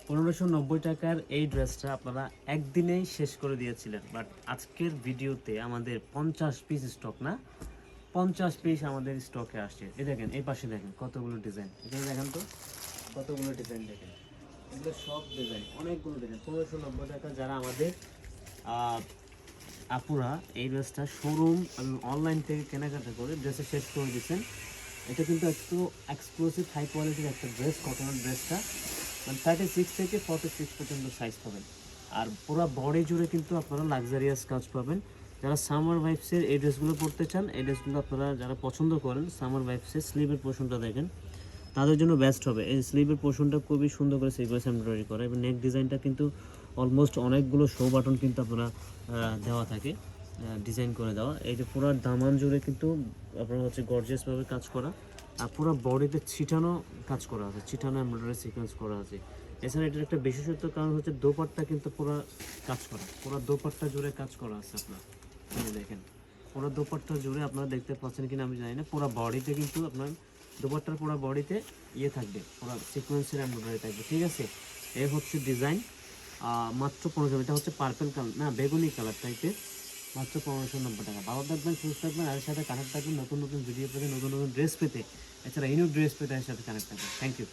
1590 টাকার এই ড্রেসটা আপনারা একদিনেই শেষ করে দিয়েছিলেন, বাট আজকের ভিডিওতে আমাদের 50 পিস স্টক না, 50 পিস আমাদের স্টকে আসছে। এই দেখেন, এই পাশে দেখেন কতগুলো ডিজাইন, এখানে দেখেন তো কতগুলো ডিজাইন দেখেন, এগুলো সব ডিজাইন, অনেকগুলো ডিজাইন। 1590 টাকা যারা আমাদের আপুরা এই ড্রেসটা শোরুম এবং অনলাইন থেকে কেনাকাটা করে ড্রেসে শেষ করে দিচ্ছেন। এটা কিন্তু একটু এক্সক্লুসিভ হাই কোয়ালিটির একটা ড্রেস, কটনের ড্রেসটা মানে 36 থেকে 46 পর্যন্ত সাইজ পাবেন। আর পুরো বডি জুড়ে কিন্তু আপনারা লাক্সারিয়াস কাজ পাবেন। যারা সামার ভাইবসের এই ড্রেসগুলো পরতে চান, এই ড্রেসগুলো আপনারা যারা পছন্দ করেন, সামার ভাইবসের স্লিভের পোর্শনটা দেখেন, তাদের জন্য বেস্ট হবে। এই স্লিভের পোর্শনটা খুবই সুন্দর করে সিকোয়েন্স এমব্রয়ডারি করা, এবং নেক ডিজাইনটা কিন্তু অলমোস্ট অনেকগুলো শো বাটন কিন্তু আপনারা দেওয়া থাকে, ডিজাইন করে দেওয়া। এই যে পুরো দামান জুড়ে কিন্তু আপনারা হচ্ছে গর্জিয়াসভাবে কাজ করা, আর পুরো বডিতে ছিটানো কাজ করা আছে, ছিটানো এমব্রয়ডারি সিকোয়েন্স করা আছে। এছাড়া এটার একটা বিশেষত্ব কারণ হচ্ছে দোপাট্টা কিন্তু পুরো কাজ করা, পুরো দোপাট্টা জুড়ে কাজ করা আছে। আপনার দেখেন পুরো দোপাট্টা জুড়ে আপনারা দেখতে পাচ্ছেন কিনা আমি জানি না, পুরো বডিতে কিন্তু আপনার দোপাট্টার পুরো বডিতে ইয়ে থাকবে, পুরো সিকোয়েন্সের এমব্রয়ডারি থাকবে। ঠিক আছে, এই হচ্ছে ডিজাইন। মাত্র 1500, এটা হচ্ছে পার্পল কালার না বেগুনি কালার টাইপের, মাত্র 1590 টাকা। ভালো থাকবেন, সুস্থ থাকবেন, আর সাথে কানেক্ট থাকবেন নতুন নতুন ভিডিও পেতে, নতুন নতুন ড্রেস পেতে, এছাড়া ইউনিক ড্রেস পেতে এর সাথে কানেক্ট থাকবেন। Thank you.